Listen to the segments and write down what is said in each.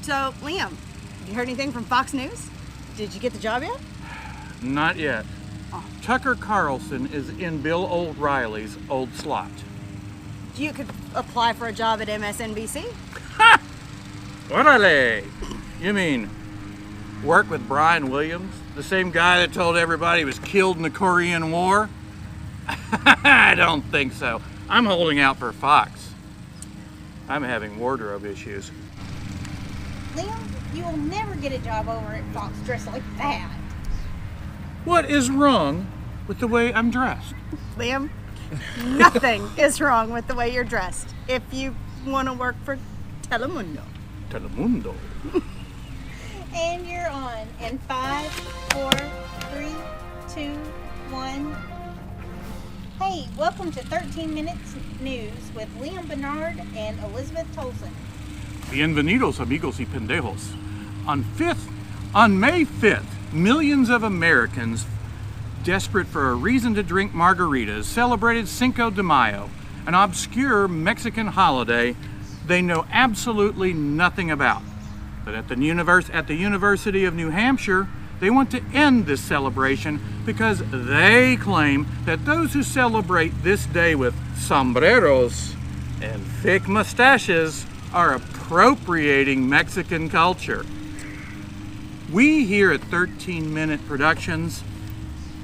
So, Liam, you heard anything from Fox News? Did you get the job yet? Not yet. Oh. Tucker Carlson is in Bill O'Reilly's old slot. You could apply for a job at MSNBC? Ha! Orale! You mean work with Brian Williams? The same guy that told everybody he was killed in the Korean War? I don't think so. I'm holding out for Fox. I'm having wardrobe issues. Liam, you will never get a job over at Fox dressed like that. What is wrong with the way I'm dressed? Liam, nothing is wrong with the way you're dressed if you want to work for Telemundo. Telemundo. And you're on in 5, 4, 3, 2, 1. Hey, welcome to 13 Minutes News with Liam Bernard and Elizabeth Tolson. Bienvenidos, amigos y pendejos. On May 5th, millions of Americans desperate for a reason to drink margaritas celebrated Cinco de Mayo, an obscure Mexican holiday they know absolutely nothing about. But at the University of New Hampshire, they want to end this celebration because they claim that those who celebrate this day with sombreros and thick mustaches are appropriating Mexican culture. We here at 13 Minute Productions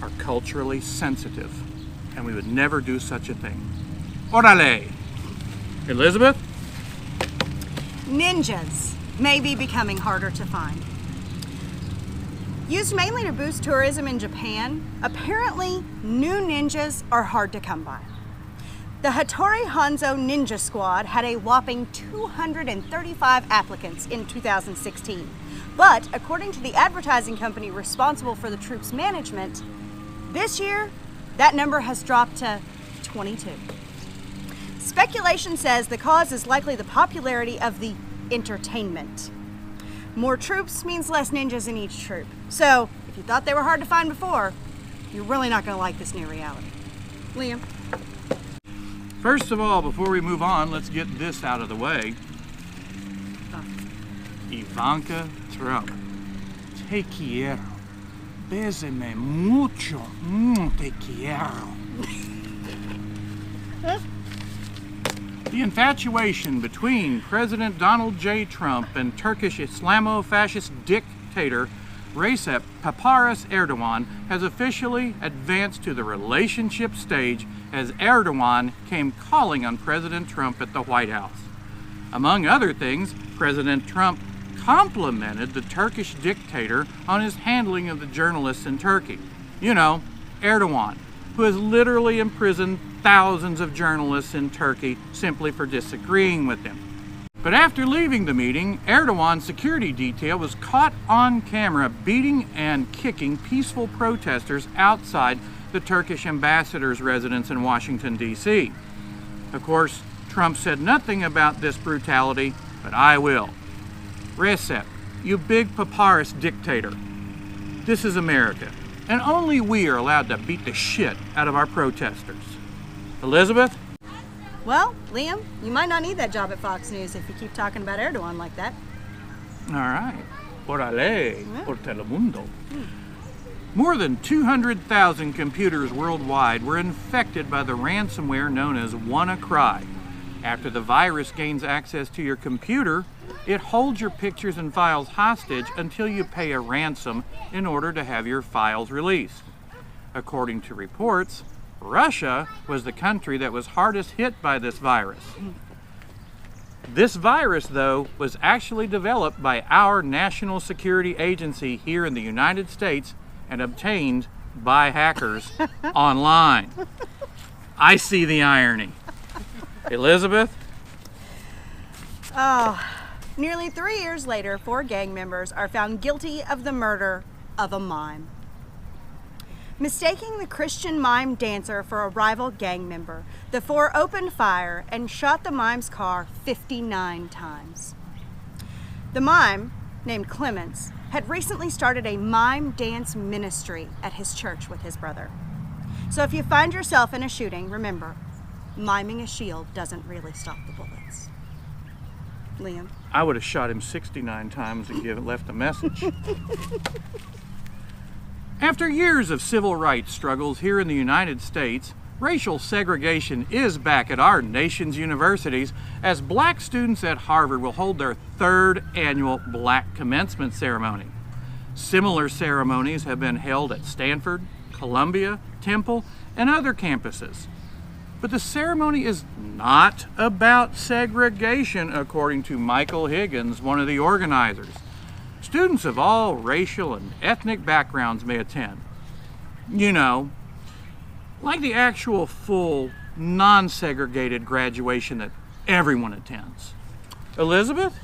are culturally sensitive, and we would never do such a thing. Orale! Elizabeth? Ninjas may be becoming harder to find. Used mainly to boost tourism in Japan, apparently new ninjas are hard to come by. The Hattori Hanzo Ninja Squad had a whopping 235 applicants in 2016. But according to the advertising company responsible for the troops' management, this year, that number has dropped to 22. Speculation says the cause is likely the popularity of the entertainment. More troops means less ninjas in each troop. So, if you thought they were hard to find before, you're really not going to like this new reality. Liam? First of all, before we move on, let's get this out of the way. Ivanka Trump. Te quiero. Bésame mucho. Te quiero. The infatuation between President Donald J. Trump and Turkish Islamo-fascist dictator Recep Tayyip Erdogan has officially advanced to the relationship stage as Erdogan came calling on President Trump at the White House. Among other things, President Trump complimented the Turkish dictator on his handling of the journalists in Turkey. You know, Erdogan, who has literally imprisoned thousands of journalists in Turkey simply for disagreeing with him. But after leaving the meeting, Erdogan's security detail was caught on camera beating and kicking peaceful protesters outside the Turkish ambassador's residence in Washington, D.C. Of course, Trump said nothing about this brutality, but I will. Recep, you big papyrus dictator. This is America, and only we are allowed to beat the shit out of our protesters. Elizabeth? Well, Liam, you might not need that job at Fox News if you keep talking about Erdogan like that. All right. Orale, por Telemundo. More than 200,000 computers worldwide were infected by the ransomware known as WannaCry. After the virus gains access to your computer, it holds your pictures and files hostage until you pay a ransom in order to have your files released. According to reports, Russia was the country that was hardest hit by this virus. This virus, though, was actually developed by our national security agency here in the United States and obtained by hackers online. I see the irony. Elizabeth? Oh, nearly 3 years later, 4 gang members are found guilty of the murder of a mime. Mistaking the Christian mime dancer for a rival gang member, the 4 opened fire and shot the mime's car 59 times. The mime, named Clements, had recently started a mime dance ministry at his church with his brother. So if you find yourself in a shooting, remember, miming a shield doesn't really stop the bullets. Liam? I would have shot him 69 times and left a message. After years of civil rights struggles here in the United States, racial segregation is back at our nation's universities as black students at Harvard will hold their 3rd annual Black Commencement Ceremony. Similar ceremonies have been held at Stanford, Columbia, Temple, and other campuses. But the ceremony is not about segregation, according to Michael Higgins, one of the organizers. Students of all racial and ethnic backgrounds may attend. You know, like the actual full, non-segregated graduation that everyone attends. Elizabeth?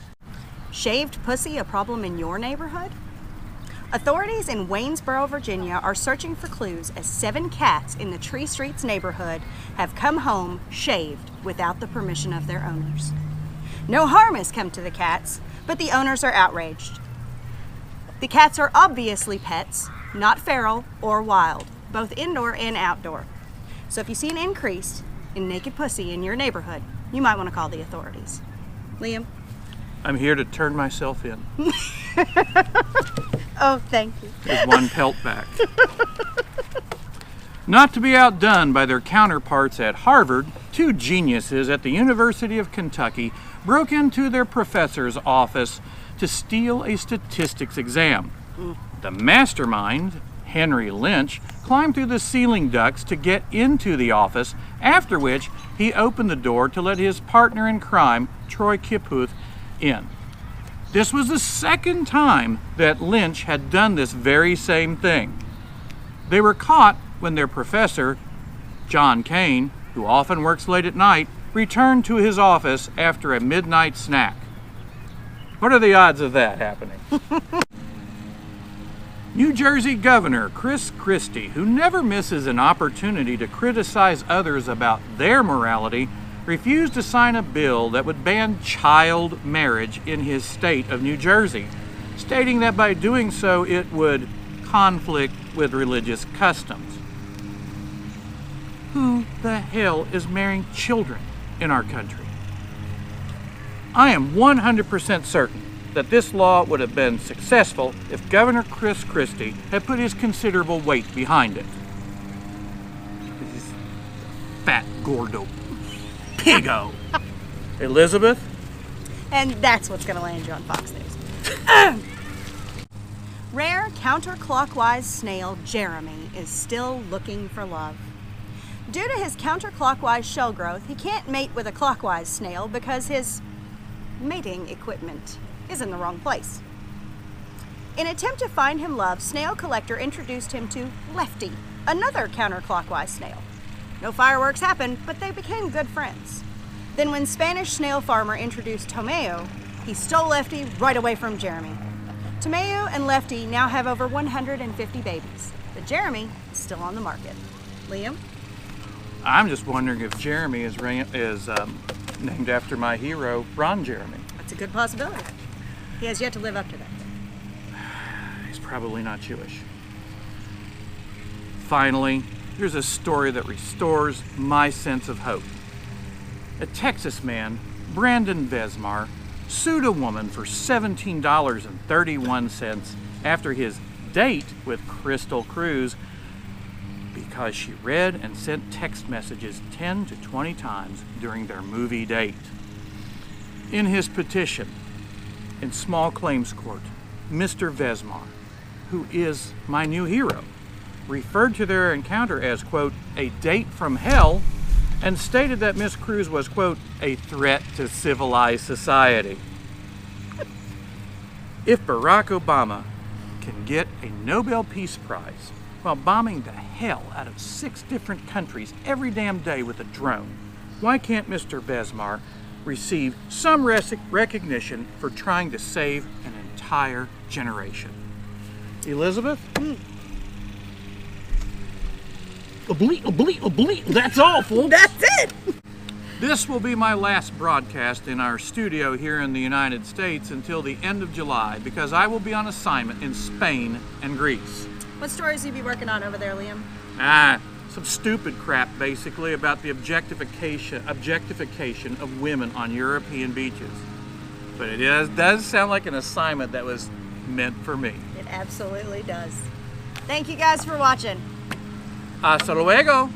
Shaved pussy a problem in your neighborhood? Authorities in Waynesboro, Virginia are searching for clues as 7 cats in the Tree Streets neighborhood have come home shaved without the permission of their owners. No harm has come to the cats, but the owners are outraged. The cats are obviously pets, not feral or wild, both indoor and outdoor. So if you see an increase in naked pussy in your neighborhood, you might want to call the authorities. Liam? I'm here to turn myself in. Oh, thank you. With one pelt back. Not to be outdone by their counterparts at Harvard, 2 geniuses at the University of Kentucky broke into their professor's office to steal a statistics exam. The mastermind, Henry Lynch, climbed through the ceiling ducts to get into the office, after which he opened the door to let his partner in crime, Troy Kiphuth, in. This was the 2nd time that Lynch had done this very same thing. They were caught when their professor, John Kane, who often works late at night, returned to his office after a midnight snack. What are the odds of that happening? New Jersey Governor Christie, who never misses an opportunity to criticize others about their morality, refused to sign a bill that would ban child marriage in his state of New Jersey, stating that by doing so it would conflict with religious customs. Who the hell is marrying children in our country? I am 100% certain that this law would have been successful if Governor Christie had put his considerable weight behind it. This fat gordo piggo. Elizabeth? And that's what's going to land you on Fox News. Rare counterclockwise snail Jeremy is still looking for love. Due to his counterclockwise shell growth, he can't mate with a clockwise snail because his mating equipment is in the wrong place. In an attempt to find him love, Snail Collector introduced him to Lefty, another counterclockwise snail. No fireworks happened, but they became good friends. Then when Spanish snail farmer introduced Tomeo, he stole Lefty right away from Jeremy. Tomeo and Lefty now have over 150 babies, but Jeremy is still on the market. Liam? I'm just wondering if Jeremy is named after my hero, Ron Jeremy. That's a good possibility. He has yet to live up to that. He's probably not Jewish. Finally, here's a story that restores my sense of hope. A Texas man, Brandon Vesmar, sued a woman for $17.31 after his date with Crystal Cruz because she read and sent text messages 10 to 20 times during their movie date. In his petition, in small claims court, Mr. Vesmar, who is my new hero, referred to their encounter as, quote, a date from hell, and stated that Miss Cruz was, quote, a threat to civilized society. If Barack Obama can get a Nobel Peace Prize while bombing the hell out of 6 different countries every damn day with a drone, why can't Mr. Vesmar receive some recognition for trying to save an entire generation? Elizabeth? That's all, folks. That's it! This will be my last broadcast in our studio here in the United States until the end of July because I will be on assignment in Spain and Greece. What stories you be working on over there, Liam? Some stupid crap basically about the objectification of women on European beaches. But it does sound like an assignment that was meant for me. It absolutely does. Thank you guys for watching. Hasta luego.